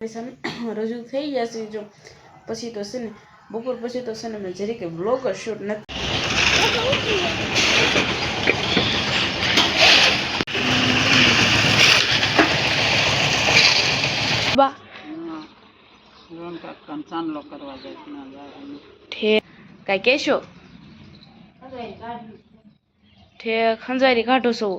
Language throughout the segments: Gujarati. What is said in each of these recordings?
રજૂ થઈ જશે જો પછી તો છે ને બપોર પછી તો છે ને મેં જરીકે બ્લોગ શૂટ નથી બા લોન કાકા ચાંદલો કરવા જાય ના જાય ઠે કાઈ કેશો ઠે ખંજારી કાઢો છો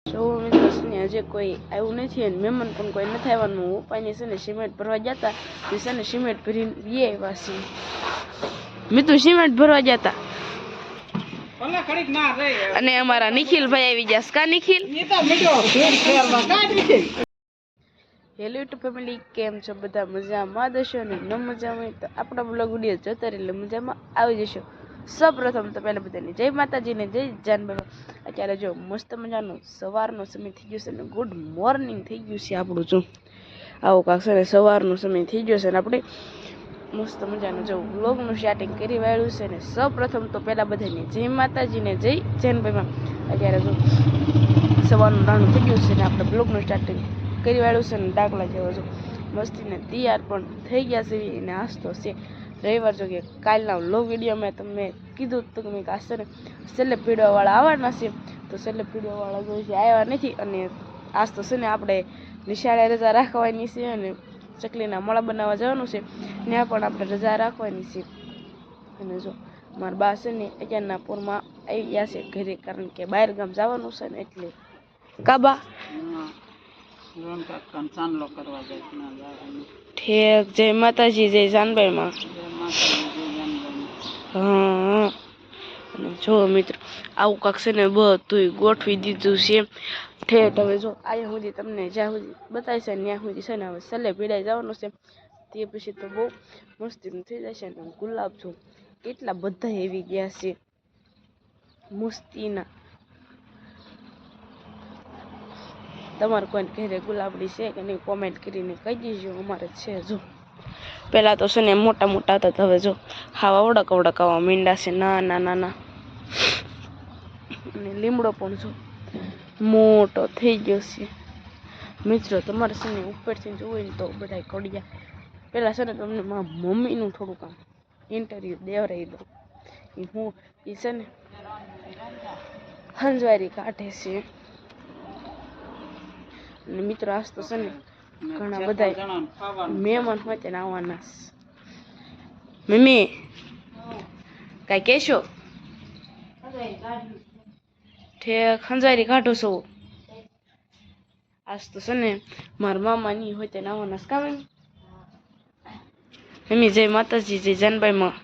જો મિત્રો છે ને હજી કોઈ આવ્યું નથી અને મહેમાન પણ કોઈ નથી આવવાનું ઉપાયની છે ને સિમેન્ટ ભરવા જતા છે ને સિમેન્ટ ભરીને વી આવ્યા છે મિત્રો સિમેન્ટ ભરવા જતા અને અમારા નિખિલભાઈ આવી જશે કા નિખિલ હેલો યુટ્યુબ ફેમિલી કેમ છો બધા મજામાં દશો ને ન મજામાં તો આપણા બ્લોગ વિડીયો જોતા એટલે મજામાં આવી જશો સૌપ્રથમ તો પહેલા બધાને જય માતાજીને જય જાનબાબા અત્યારે જો મસ્ત મજાનો સવારનો સમય થઈ ગયો છે ને ગુડ મોર્નિંગ થઈ ગયું છે આપણું જો આવો કાંક છે ને સવારનો સમય થઈ ગયો છે ને આપણે મસ્ત મજાનું જો બ્લોગનું સ્ટાર્ટિંગ કરી વાળ્યું છે ને સૌપ્રથમ તો પહેલા બધાને જય માતાજીને જય જાનબાબા અત્યારે જો સવારનું રાણું થઈ ગયું છે ને આપણે બ્લોગનું સ્ટાર્ટિંગ કરી વાળું છે ને ડાકલા જેવો જો મસ્તીને તૈયાર પણ થઈ ગયા છે એને હાસતો છે રવિવાર જો કે કાલના વ્લોગ વિડીયોમાં તમે કીધું તો કે મેં કાશે ને છેલ્લે પીડવાવાળા આવવાના છે તો છેલ્લે પીડવાવાળા જો છે આવ્યા નથી અને આજ તો છે ને આપણે નિશાળે રજા રાખવાની છે અને ચકલીના મળા બનાવવા જવાનું છે ત્યાં પણ આપણે રજા રાખવાની છે અને જો મારા બા છે ને અત્યારના પૂરમાં આવી ગયા છે ઘરે કારણ કે બહાર ગામ જવાનું છે ને એટલે કાબા લોન કાકા ચાંદલો કરવા જાય ના જાય ઠેક જય માતાજી જય જાનબાઈ માં હા અને જો મિત્રો આવું કાંક છે ને બધું ગોઠવી દીધું છે ઠેઠ હવે જો અહીંયા સુધી તમને જ્યાં સુધી બતાવી છે ત્યાં સુધી છે ને હવે છેલ્લે પીડાઈ જવાનું છે તે પછી તો બહુ મસ્તીનું થઈ જશે ને ગુલાબ જો કેટલા બધા એવી ગયા છે મસ્તીના તમારે કોઈને ઘરે ગુલાબડી છે કે નહીં કોમેન્ટ કરીને કહી દીજો અમારે છે જો પહેલાં તો છે ને મોટા મોટા હતા તો હવે જો ખાવા વડકાવવા મીંડા છે નાના નાના અને લીમડો પણ જો મોટો થઈ ગયો છે મિત્રો તમારે છે ને ઉપરથી જોવું ને તો બધા કડિયા પહેલાં છે ને તમને મારા મમ્મીનું થોડું કામ ઇન્ટરવ્યૂ દેવરાઈ દઉં એ હું એ છે ને હંજવારી કાઢે છે અને મિત્રો આજ તો છે ને ઘણા બધા મહેમાન હોય તેને આવવાના મમ્મી કાંઈ કહેશો ઠેક ખંજારી કાઢો છો આજ તો છે ને મારા મામાની હોય તેને આવવાના કા મમ્મી જય માતાજી જય જાનબાઈ માં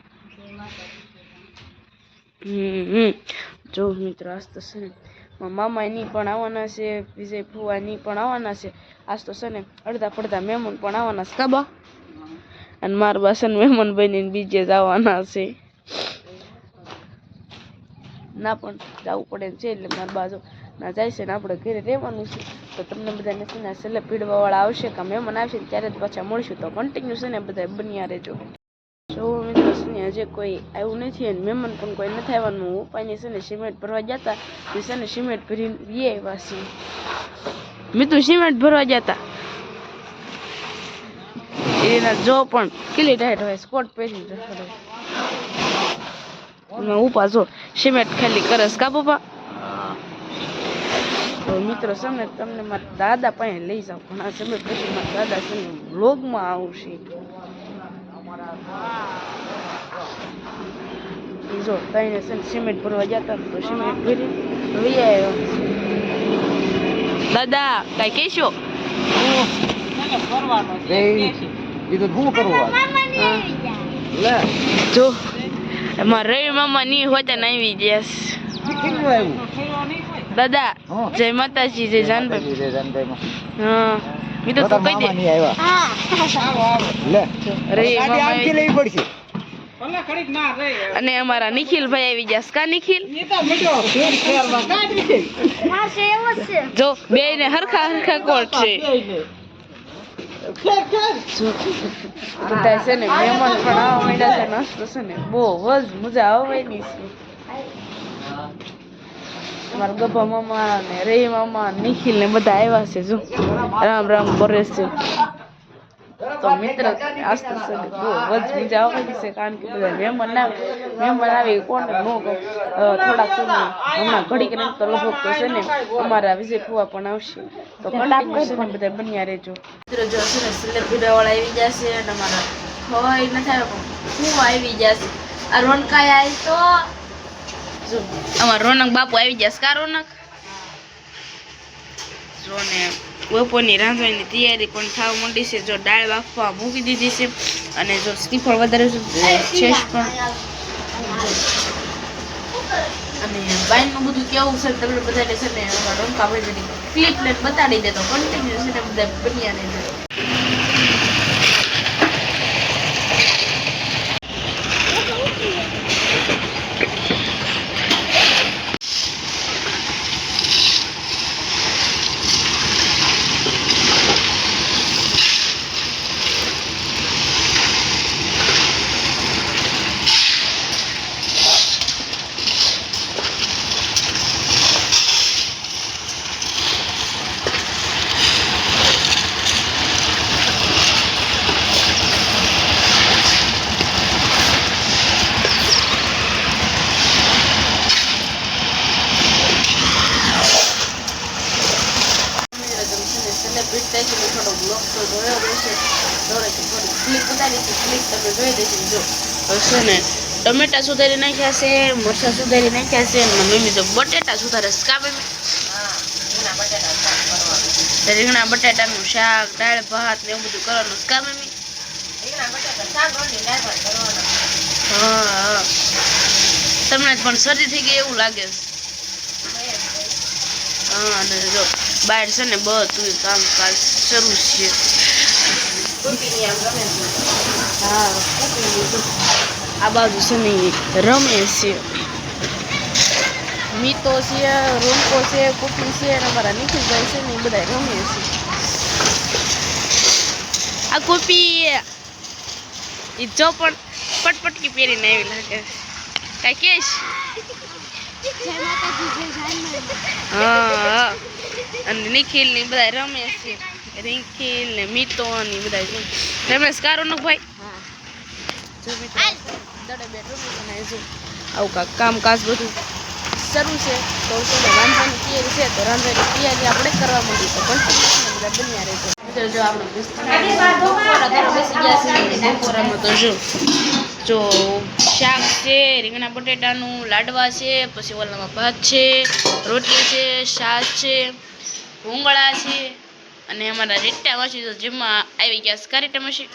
જો મિત્રો આજ તો છે ને મામાની પણ આવવાના છે વિજય ફુવાની પણ આવવાના છે આજ તો છે ને અડધા પડધા મહેમાન પણ આવવાના છે કાબા અને મારા બાસન મહેમાન બનીને બીજે જ આવવાના છે ના પણ જવું પડે છે એટલે મારા બાજુ ના જાય છે ને આપણે ઘરે રહેવાનું છે તો તમને બધાને છે ને છેલ્લે પીડવાવાળા આવશે કે મહેમાન આવશે ત્યારે જ પાછા મળશું તો કન્ટિન્યુ છે ને બધા બન્યા રહેજો જો મિત્રો છે ને હજી કોઈ આવ્યું નથી અને મહેમાન પણ કોઈ નથી આવવાનું ઉપાયની છે ને સિમેન્ટ ભરવા જતા છે ને સિમેન્ટ ભરીને વી આવ્યા છે મિત્રો સિમેન્ટ ભરવા જતા એના જો પણ કેટલી ટાઈટ હોય સ્કોટ પહેરી ઉપા જો સિમેન્ટ ખાલી કરસ કા પપ્પા તો મિત્રો છે ને તમને મારા દાદા પાસે લઈ જાઓ ઘણા સમય પછી મારા દાદા છે ને વ્લોગમાં આવશે જો તઈને છે ને સિમેન્ટ ભરવા જતા તો સિમેન્ટ ભરી લઈ આવ્યો દાદા કઈ કહેશો જો એમાં રવિ મામા ની હોતા ને આવી ગયા દાદા જય માતાજી જય જાનભાઈ હા મિત્રો તું કહી દે રવિ મામા અને અમારા નિખિલભાઈ આવી જશે કા નિખિલ જો બે ને હરખા હરખા કોટ છે બધા છે ને મહેમાન પણ આવવા માંડ્યા છે નાસ્તો છે ને બહુ જ મજા આવવાની છે મારા ગભા મામા ને રે મામા નિખિલ ને બધા આવ્યા છે જો રામ રામ કરે છે તો મિત્ર આજ તો છે ને બહુ જ મજા આવવાની છે કારણ કે બધા મહેમાન આવી કોને નો થોડાક સમય હમણાં ઘડીક ને તો લગભગ તો છે ને અમારા વિઝિટ હોવા પણ આવશે તો કન્ટિન્યુ છે ને બધા બન્યા રહેજો મિત્રો જો છે ને સેલિબ્રિટી વાળા આવી જશે અને અમારા હોય નથી આવ્યો પણ હું આવી જશે આ રોનકાય આવી તો જો અમારા રોનક બાપુ આવી જશે કા રોનક જો ને બપોરની રાંધવાની તૈયારી પણ થવા માંડી છે જો દાળ બાફવા મૂકી દીધી છે અને જો શ્રીફળ વધારે છે પણ અને બાઈનું બધું કેવું છે તમને બધાને છે ને રંકા ભાઈ ક્લિપ ને બતાડી દે તો કન્ટિન્યુ છે ને બધા બન્યા ને થોડો બ્લોગ તો જોયો હશે થોડી ક્લિપ ઉતારી છે ક્લિપ તમે જોઈ દેજો જો હશે ને ટમેટા સુધારી નાખ્યા છે મરચાં સુધારી નાખ્યા છે અને મમ્મી તો બટેટા સુધારે છે કા મમ્મી રીંગણા બટાટાનું શાક દાળ ભાત ને એવું બધું કરવાનું કા મમ્મી હા તમને પણ શરદી થઈ ગઈ એવું લાગે છે હા અને જો બહાર છે ને બધું કામકાજ શરૂ છે હા આ બાજુ છે ને રમે છે મીતો છે રોનકો છે કુપી છે અને અમારા નિખિલભાઈ છે ને એ બધા રમે છે આ કુપી એ જો પણ પટપટકી પહેરીને આવી લાગે કાંઈ કેશ હા અને નિખિલ ને બધા રમે છે રિંકિલ ને મીતો ને બધા રમેશ કારોનો ભાઈ જો મિત્રો દડે બે રમે જો આવું કામકાજ બધું શરૂ છે તો રાંધવાની તૈયારી છે તો રાંધવાની તૈયારી આપણે કરવા માંડી તો કન્ટિન્યુ બધા બન્યા રહેજો મિત્રો જો આપણે બેસી ગયા છે બપોરામાં તો જો શાક છે રીંગણા બટેટાનું લાડવા છે પછી ઓલામાં ભાત છે રોટલી છે છાશ છે ભૂંગળા છે અને અમારા રીટા માસી તો જીમમાં આવી ગયા છે રીટા માસી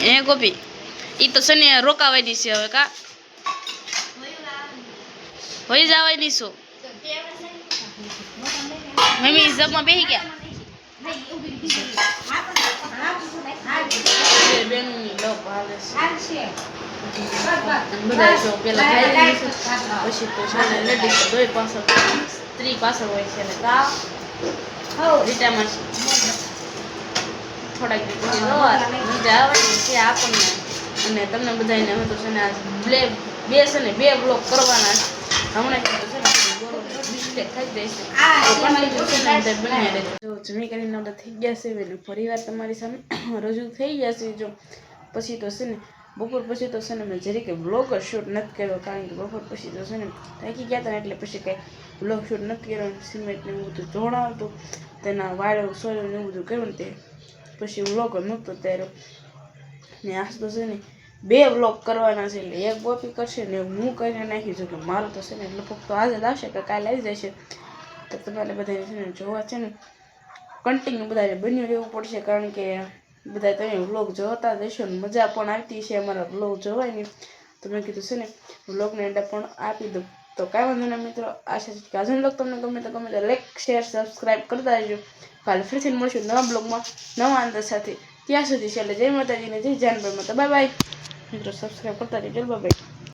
એ ગોપી ઈ તો સને રોકાવાની છે હવે કા હોઈ જવાની છો મમ્મી જમવા બેસી ગયા બેનની લોક હાલે છે બધા જો પેલા ખાઈ લે છે પછી તો છે ને લેડીઝ દોય પાછળ સ્ત્રી પાછળ હોય છે ને કા રીટામાં થોડાક મજા આવવાની છે આપણને અને તમને બધાને હવે તો છે ને બે છે ને બે બ્લોક કરવાના છે હમણાં તો છે ને મિસ્ટેક થઈ જાય છે બનાવી દેજો જો જમી કરીને આપણે થઈ ગયા છે એટલે ફરી વાર તમારી સામે રજૂ થઈ ગયા છે જો પછી તો છે ને બપોર પછી તો છે ને મેં જરી કે બ્લોગ શૂટ નથી કર્યો કારણ કે બપોર પછી તો છે ને થાકી ગયા હતા ને એટલે પછી કંઈ બ્લોગ શૂટ નથી કર્યો સિમેન્ટ ને એવું બધું જોડાવતું તેના વાળો સોળ્યો ને એવું બધું કર્યું ને તે પછી વ્લોગ નહોતો ત્યારે ને આજ તો છે ને બે વ્લોગ કરવાના છે એટલે એક બોપી કરશે ને હું કરીને નાખી છું કે મારું તો છે ને લગભગ તો આજે જ આવશે કે કાલે આવી જશે તો તમારે બધાને છે ને જોવા છે ને કન્ટિન્યુ બધાને બન્યું રહેવું પડશે કારણ કે બધા તમે વ્લોગ જોતા જશો ને મજા પણ આવતી છે અમારા વ્લોગ જોવાય તો મેં કીધું છે ને વ્લોગને એન્ડ પણ આપી દઉં તો કાંઈ વાંધો નહીં મિત્રો આશા છે કે આજનો વ્લોગ તમને ગમે તો લાઈક શેર સબસ્ક્રાઈબ કરતા રહેજો કાલે ફરીથી મળશું નવા બ્લોગમાં નવા અંદાજ સાથે ત્યાં સુધી ચાલે જય માતાજીને જય જાનભાઈ માતા બાય બાય મિત્રો સબસ્ક્રાઈબ કરતા રહેજો બાય બાય